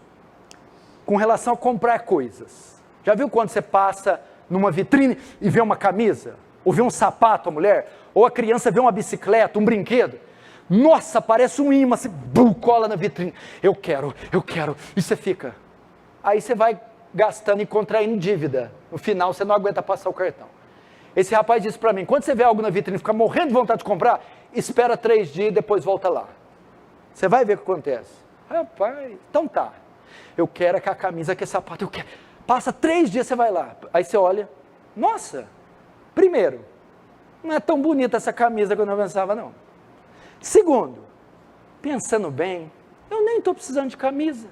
com relação a comprar coisas. Já viu quando você passa numa vitrine e vê uma camisa, ou vê um sapato, a mulher, ou a criança vê uma bicicleta, um brinquedo? Nossa, parece um imã, se cola na vitrine, eu quero, e você fica, aí você vai gastando e contraindo dívida, no final você não aguenta passar o cartão. Esse rapaz disse para mim, quando você vê algo na vitrine e fica morrendo de vontade de comprar, espera 3 dias e depois volta lá. Você vai ver o que acontece. Rapaz, então tá. Eu quero aquela camisa, aquele sapato, eu quero. Passa 3 dias, você vai lá. Aí você olha, nossa, primeiro, não é tão bonita essa camisa que eu não pensava, não. Segundo, pensando bem, eu nem estou precisando de camisa.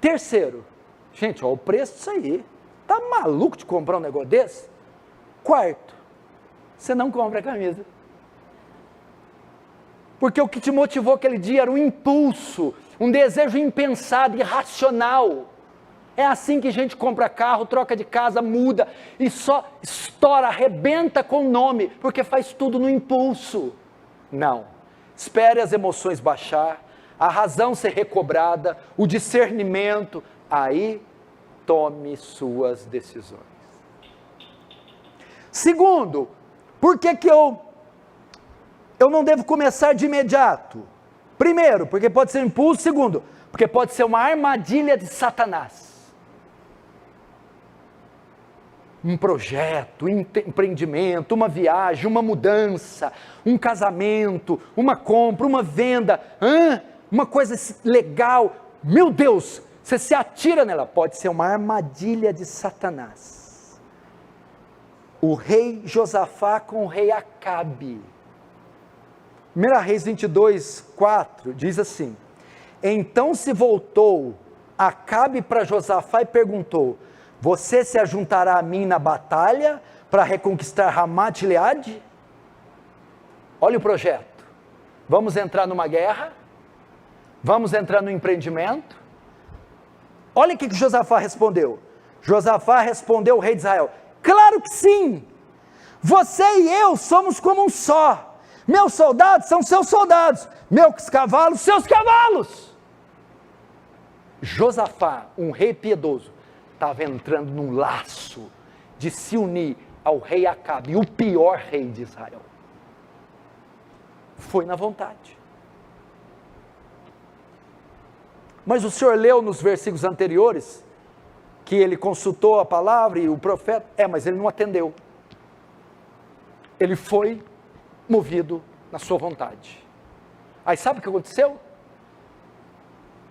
Terceiro, gente, olha o preço disso aí. Tá maluco de comprar um negócio desse? Quarto, você não compra a camisa. Porque o que te motivou aquele dia era um impulso, um desejo impensado, irracional. É assim que a gente compra carro, troca de casa, muda e só estoura, arrebenta com o nome, porque faz tudo no impulso. Não. Espere as emoções baixar, a razão ser recobrada, o discernimento, aí tome suas decisões. Segundo, por que eu não devo começar de imediato? Primeiro, porque pode ser um impulso. Segundo, porque pode ser uma armadilha de Satanás. Um projeto, um empreendimento, uma viagem, uma mudança, um casamento, uma compra, uma venda, uma coisa legal, meu Deus, você se atira nela, pode ser uma armadilha de Satanás. O rei Josafá com o rei Acabe. 1 Reis 22, 4, diz assim, então se voltou Acabe para Josafá e perguntou, você se ajuntará a mim na batalha para reconquistar Ramat Gileade? Olha o projeto, vamos entrar numa guerra, vamos entrar no empreendimento. Olha o que Josafá respondeu. Josafá respondeu ao rei de Israel, claro que sim, você e eu somos como um só, meus soldados são seus soldados, meus cavalos, seus cavalos. Josafá, um rei piedoso, estava entrando num laço de se unir ao rei Acabe, o pior rei de Israel. Foi na vontade. Mas o senhor leu nos versículos anteriores, que ele consultou a palavra e o profeta, mas ele não atendeu. Ele foi movido na sua vontade. Aí sabe o que aconteceu?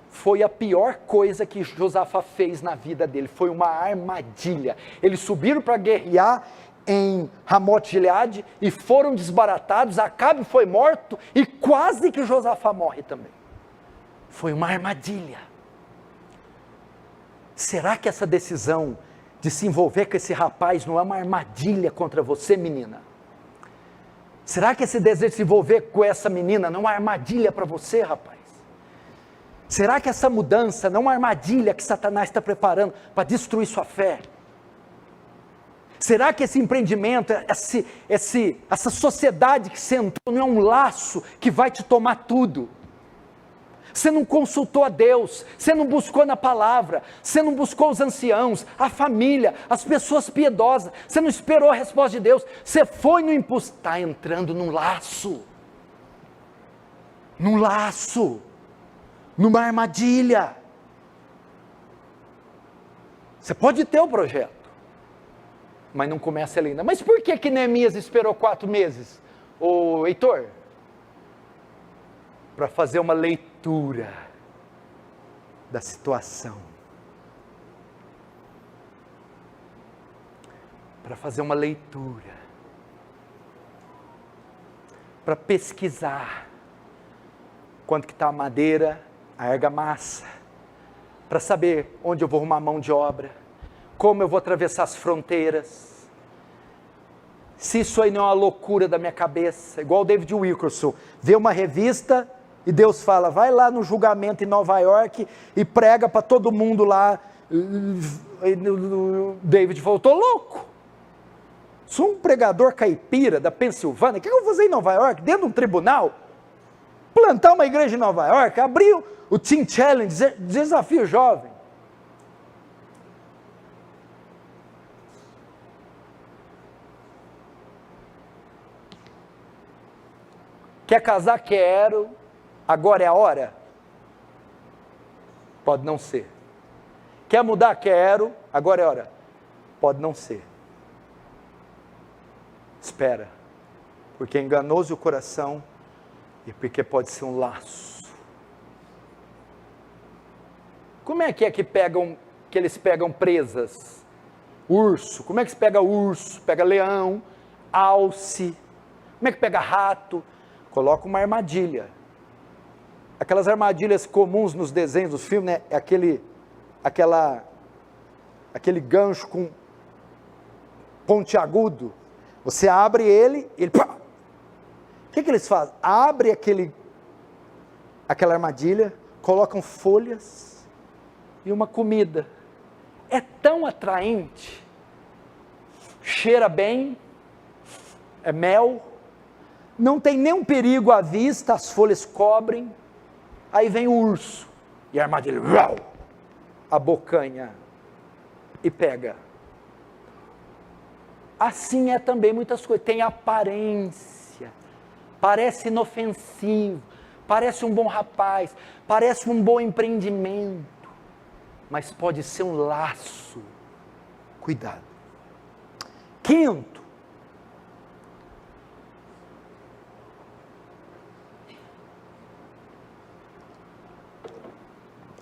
Foi a pior coisa que Josafá fez na vida dele, foi uma armadilha. Eles subiram para guerrear em Ramote Gileade e foram desbaratados, Acabe foi morto e quase que Josafá morre também. Foi uma armadilha. Será que essa decisão de se envolver com esse rapaz não é uma armadilha contra você, menina? Será que esse desejo de se envolver com essa menina não é uma armadilha para você, rapaz? Será que essa mudança não é uma armadilha que Satanás está preparando para destruir sua fé? Será que esse empreendimento, essa sociedade que você entrou não é um laço que vai te tomar tudo? Você não consultou a Deus, você não buscou na palavra, você não buscou os anciãos, a família, as pessoas piedosas, você não esperou a resposta de Deus, você foi no impulso, está entrando num laço, numa armadilha. Você pode ter o projeto, mas não começa ele ainda. Mas por que Neemias esperou 4 meses? Ô Heitor, para fazer uma leitura da situação, para fazer uma leitura, para pesquisar quanto que está a madeira, a argamassa, para saber onde eu vou arrumar mão de obra, como eu vou atravessar as fronteiras, se isso aí não é uma loucura da minha cabeça, igual o David Wilkerson, vê uma revista e Deus fala, vai lá no julgamento em Nova York e prega para todo mundo lá. David falou, estou louco, sou um pregador caipira da Pensilvânia, o que eu vou fazer em Nova York, dentro de um tribunal? Plantar uma igreja em Nova York, abrir o Teen Challenge, desafio jovem. Quer casar? Quero. Agora é a hora? Pode não ser. Quer mudar? Quero. Agora é a hora? Pode não ser. Espera, porque é enganoso o coração e porque pode ser um laço. Como é que eles pegam presas? Urso, como é que se pega urso? Pega leão, alce. Como é que pega rato? Coloca uma armadilha. Aquelas armadilhas comuns nos desenhos dos filmes, né? É aquele gancho com pontiagudo. Você abre ele, pá! O que eles fazem? Abre aquela armadilha, colocam folhas e uma comida. É tão atraente, cheira bem, é mel, não tem nenhum perigo à vista, as folhas cobrem, aí vem o urso, e a armadilha, abocanha e pega. Assim é também muitas coisas, tem aparência, parece inofensivo, parece um bom rapaz, parece um bom empreendimento, mas pode ser um laço. Cuidado. Quinto,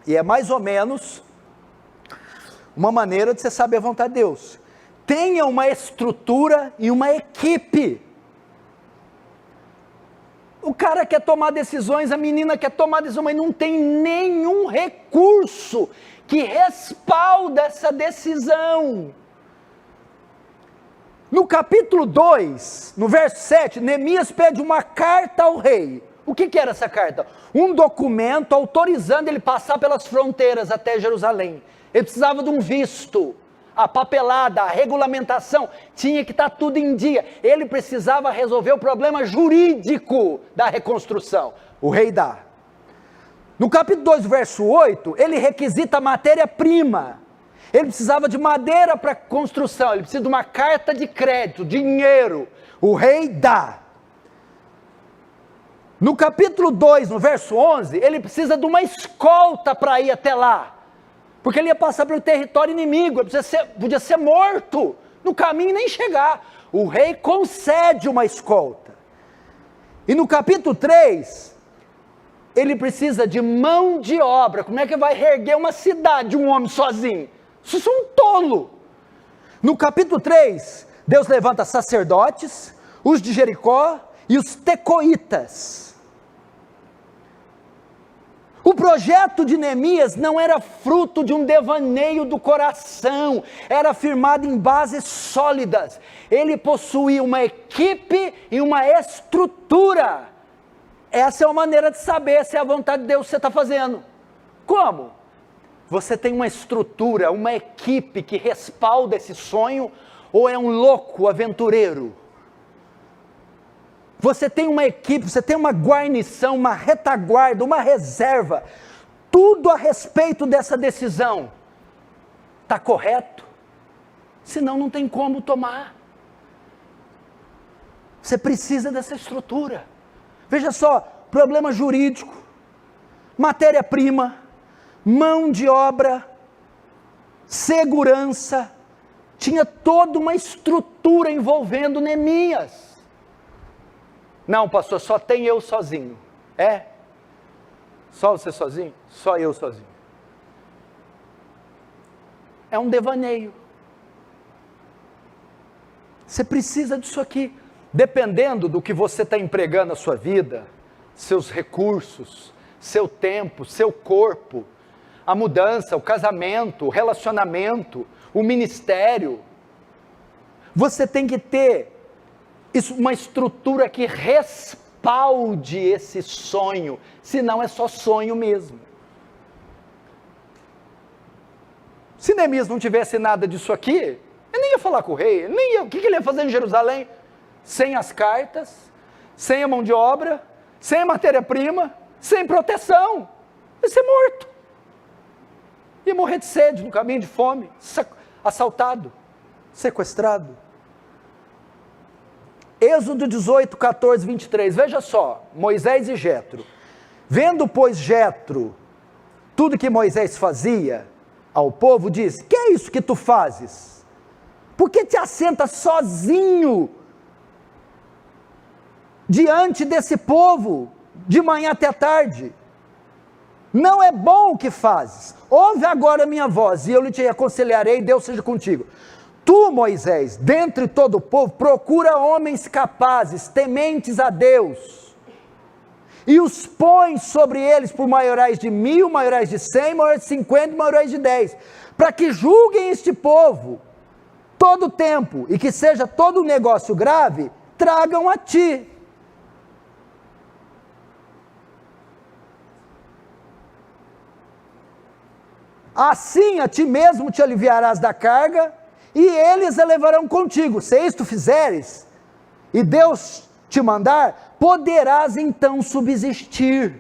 e é mais ou menos uma maneira de você saber a vontade de Deus. Tenha uma estrutura e uma equipe. O cara quer tomar decisões, a menina quer tomar decisões, mas não tem nenhum recurso que respalda essa decisão. No capítulo 2, no verso 7, Neemias pede uma carta ao rei. O que era essa carta? Um documento autorizando ele passar pelas fronteiras até Jerusalém. Ele precisava de um visto, a papelada, a regulamentação, tinha que estar tudo em dia. Ele precisava resolver o problema jurídico da reconstrução. O rei dá. No capítulo 2, verso 8, ele requisita matéria-prima. Ele precisava de madeira para construção, ele precisa de uma carta de crédito, dinheiro. O rei dá. No capítulo 2, no verso 11, ele precisa de uma escolta para ir até lá, porque ele ia passar pelo território inimigo, ele podia ser morto no caminho e nem chegar. O rei concede uma escolta. E no capítulo 3, ele precisa de mão de obra. Como é que vai reerguer uma cidade, um homem sozinho? Isso é um tolo. No capítulo 3, Deus levanta sacerdotes, os de Jericó e os tecoitas. O projeto de Neemias não era fruto de um devaneio do coração, era firmado em bases sólidas. Ele possuía uma equipe e uma estrutura. Essa é uma maneira de saber se é a vontade de Deus que você está fazendo. Como? Você tem uma estrutura, uma equipe que respalda esse sonho, ou é um louco aventureiro? Você tem uma equipe, você tem uma guarnição, uma retaguarda, uma reserva, tudo a respeito dessa decisão. Está correto? Senão não tem como tomar. Você precisa dessa estrutura. Veja só, problema jurídico, matéria-prima, mão de obra, segurança, tinha toda uma estrutura envolvendo Neemias. Não, pastor, só tem eu sozinho. É? Só você sozinho? Só eu sozinho. É um devaneio. Você precisa disso aqui. Dependendo do que você está empregando na sua vida, seus recursos, seu tempo, seu corpo, a mudança, o casamento, o relacionamento, o ministério, você tem que ter uma estrutura que respalde esse sonho, senão é só sonho mesmo. Se Neemias não tivesse nada disso aqui, ele nem ia falar com o rei, o que ele ia fazer em Jerusalém? Sem as cartas, sem a mão de obra, sem a matéria-prima, sem proteção, ia ser morto. Ia morrer de sede, no caminho de fome, assaltado, sequestrado. Êxodo 18, 14, 23, veja só, Moisés e Jetro. Vendo, pois, Jetro tudo que Moisés fazia ao povo, diz: que é isso que tu fazes? Por que te assentas sozinho diante desse povo, de manhã até tarde. Não é bom o que fazes. Ouve agora a minha voz, e eu te aconselharei, Deus seja contigo. Tu, Moisés, dentre todo o povo, procura homens capazes, tementes a Deus, e os põe sobre eles por maiorais de 1000, maiorais de 100, maiorais de 50, maiorais de 10, para que julguem este povo todo o tempo, e que seja todo um negócio grave, tragam a ti. Assim a ti mesmo te aliviarás da carga, e eles a levarão contigo. Se isto fizeres, e Deus te mandar, poderás então subsistir.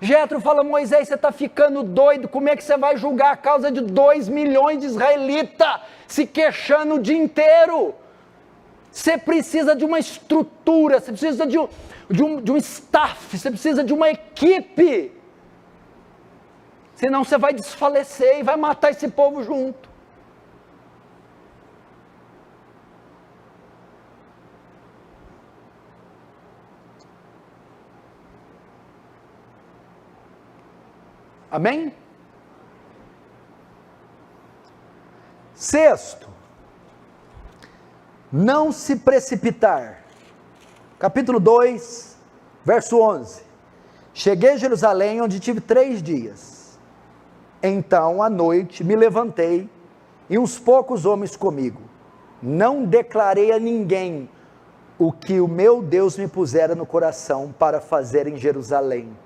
Jétro fala: Moisés, você está ficando doido, como é que você vai julgar a causa de 2 milhões de israelitas, se queixando o dia inteiro? Você precisa de uma estrutura, você precisa de um staff, você precisa de uma equipe, senão você vai desfalecer e vai matar esse povo junto. Amém? Sexto, não se precipitar. Capítulo 2, verso 11. Cheguei a Jerusalém, onde tive 3 dias. Então, à noite, me levantei, e uns poucos homens comigo. Não declarei a ninguém o que o meu Deus me pusera no coração para fazer em Jerusalém.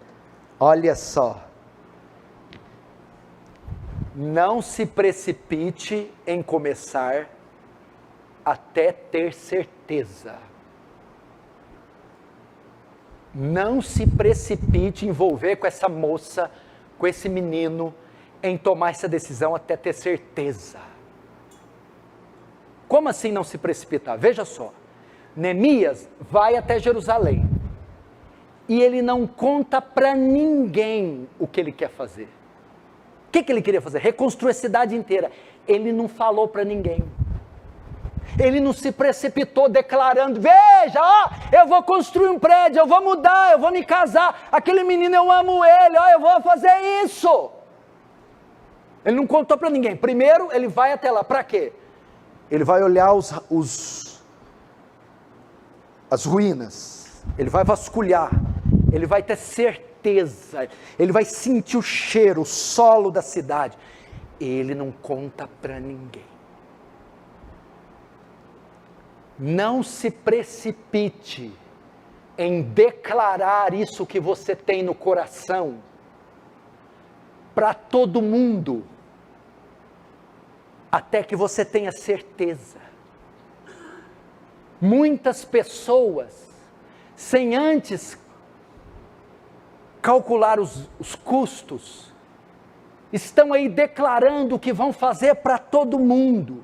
Olha só. Não se precipite em começar até ter certeza. Não se precipite em envolver com essa moça, com esse menino, em tomar essa decisão até ter certeza. Como assim não se precipitar? Veja só, Neemias vai até Jerusalém, e ele não conta para ninguém o que ele quer fazer. O que ele queria fazer? Reconstruir a cidade inteira. Ele não falou para ninguém. Ele não se precipitou declarando: veja, ó, eu vou construir um prédio, eu vou mudar, eu vou me casar, aquele menino eu amo ele, ó, eu vou fazer isso. Ele não contou para ninguém. Primeiro ele vai até lá, para quê? Ele vai olhar as ruínas, ele vai vasculhar, ele vai ter certeza, ele vai sentir o cheiro, o solo da cidade. Ele não conta para ninguém. Não se precipite em declarar isso que você tem no coração para todo mundo, até que você tenha certeza. Muitas pessoas, sem antes calcular os custos, estão aí declarando o que vão fazer para todo mundo.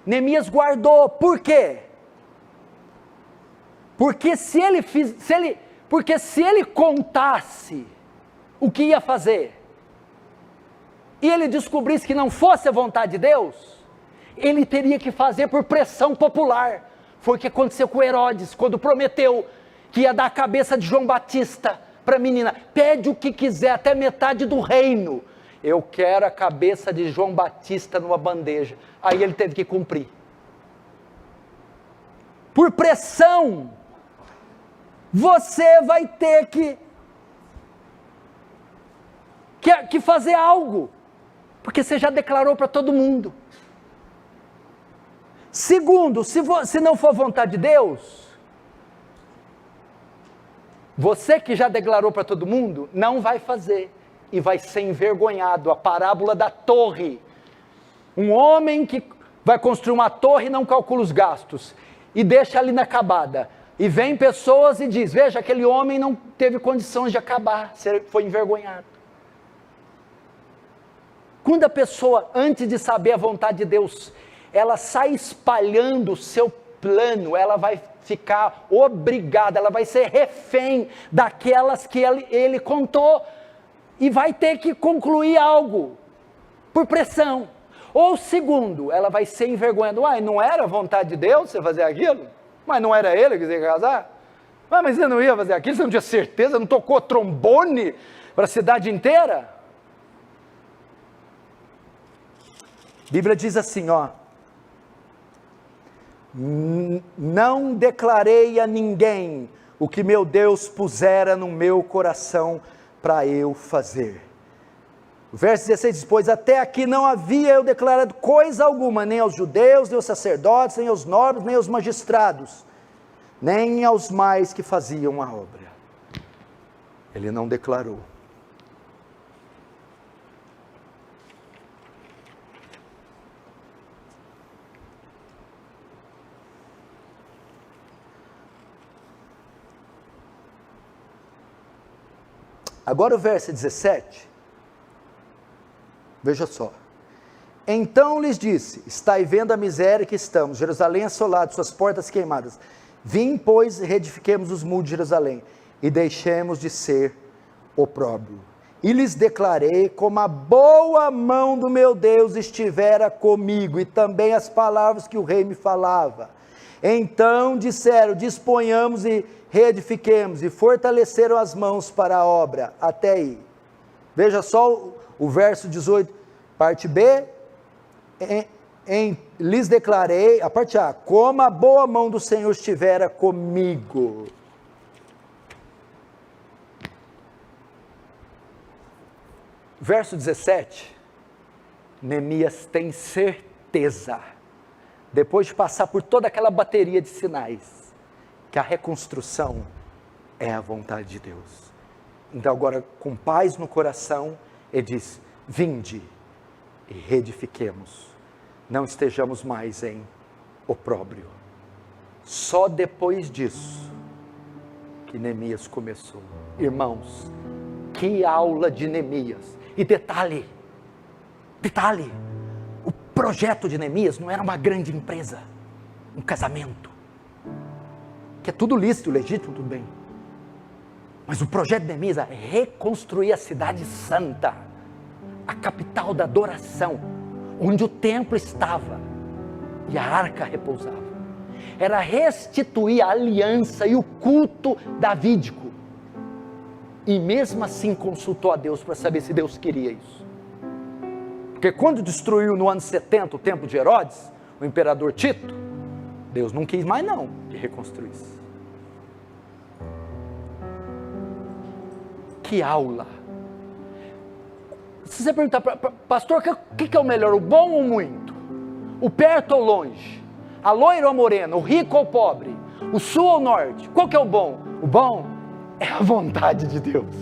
Neemias guardou. Por quê? Porque se ele contasse o que ia fazer, e ele descobrisse que não fosse a vontade de Deus, ele teria que fazer por pressão popular. Foi o que aconteceu com Herodes, quando prometeu que ia dar a cabeça de João Batista para a menina. Pede o que quiser, até metade do reino. Eu quero a cabeça de João Batista numa bandeja. Aí ele teve que cumprir. Por pressão, você vai ter que fazer algo, porque você já declarou para todo mundo. Segundo, se não for vontade de Deus, você que já declarou para todo mundo, não vai fazer, e vai ser envergonhado. A parábola da torre. Um homem que vai construir uma torre e não calcula os gastos, e deixa ali inacabada, e vem pessoas e diz: veja, aquele homem não teve condições de acabar, foi envergonhado. Quando a pessoa, antes de saber a vontade de Deus, ela sai espalhando o seu plano, ela vai ficar obrigada, ela vai ser refém daquelas que ele contou, e vai ter que concluir algo, por pressão. Ou segundo, ela vai ser envergonhada. Uai, não era vontade de Deus você fazer aquilo? Mas não era ele que ia casar? Mas você não ia fazer aquilo? Você não tinha certeza? Não tocou trombone para a cidade inteira? A Bíblia diz assim, ó: não declarei a ninguém o que meu Deus pusera no meu coração para eu fazer. O verso 16 diz: pois até aqui não havia eu declarado coisa alguma, nem aos judeus, nem aos sacerdotes, nem aos nobres, nem aos magistrados, nem aos mais que faziam a obra. Ele não declarou. Agora o verso 17, veja só: então lhes disse: estai vendo a miséria que estamos, Jerusalém assolada, suas portas queimadas. Vim, pois, reedifiquemos os muros de Jerusalém, e deixemos de ser opróbrio. E lhes declarei como a boa mão do meu Deus estivera comigo, e também as palavras que o rei me falava. Então disseram: disponhamos e reedifiquemos, e fortaleceram as mãos para a obra, até aí. Veja só o verso 18, parte B, lhes declarei, a parte A, como a boa mão do Senhor estivera comigo. Verso 17, Neemias tem certeza, depois de passar por toda aquela bateria de sinais, que a reconstrução é a vontade de Deus. Então agora, com paz no coração, ele diz: vinde e reedifiquemos, não estejamos mais em opróbrio. Só depois disso que Neemias começou. Irmãos, que aula de Neemias! E detalhe, o projeto de Neemias não era uma grande empresa, um casamento, que é tudo lícito, legítimo, tudo bem, mas o projeto de Neemias é reconstruir a cidade santa, a capital da adoração, onde o templo estava e a arca repousava. Era restituir a aliança e o culto davídico, e mesmo assim consultou a Deus para saber se Deus queria isso, porque quando destruiu no ano 70 o templo de Herodes, o imperador Tito, Deus não quis mais não que reconstruísse. Que aula! Se você perguntar para pastor, o que é o melhor, o bom ou muito? O perto ou longe? A loira ou a morena? O rico ou o pobre? O sul ou o norte? Qual que é o bom? O bom é a vontade de Deus,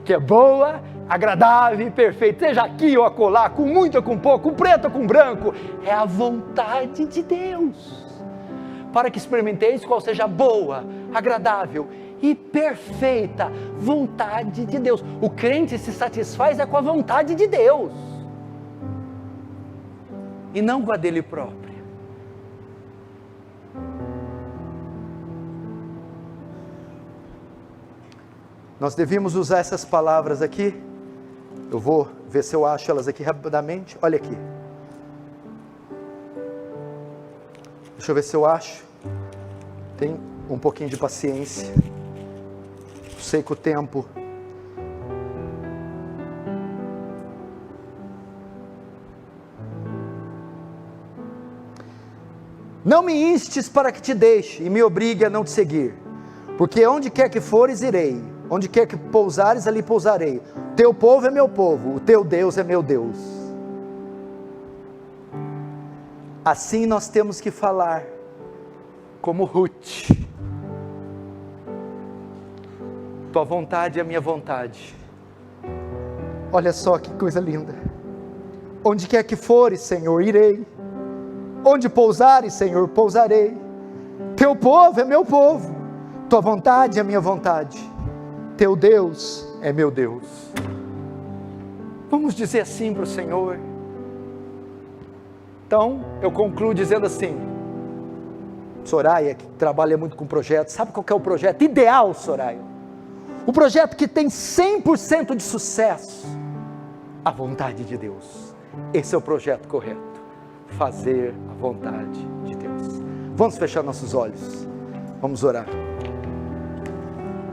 que é boa, agradável e perfeita, seja aqui ou acolá, com muito ou com pouco, com preto ou com branco, é a vontade de Deus, para que experimenteis qual seja a boa, agradável e perfeita vontade de Deus. O crente se satisfaz com a vontade de Deus, e não com a dele próprio. Nós devíamos usar essas palavras aqui. Eu vou ver se eu acho elas aqui rapidamente. Olha aqui. Deixa eu ver se eu acho. Tem um pouquinho de paciência. Sei que o tempo... Não me instes para que te deixe e me obrigue a não te seguir, porque onde quer que fores irei, onde quer que pousares ali pousarei, teu povo é meu povo, o teu Deus é meu Deus. Assim nós temos que falar como Ruth: tua vontade é a minha vontade. Olha só que coisa linda. Onde quer que fores, Senhor, irei, onde pousares, Senhor, pousarei, teu povo é meu povo, tua vontade é a minha vontade, teu Deus é meu Deus. Vamos dizer assim para o Senhor. Então, eu concluo dizendo assim: Soraya, que trabalha muito com projetos, sabe qual que é o projeto ideal, Soraya? O projeto que tem 100% de sucesso, a vontade de Deus. Esse é o projeto correto, fazer a vontade de Deus. Vamos fechar nossos olhos. Vamos orar.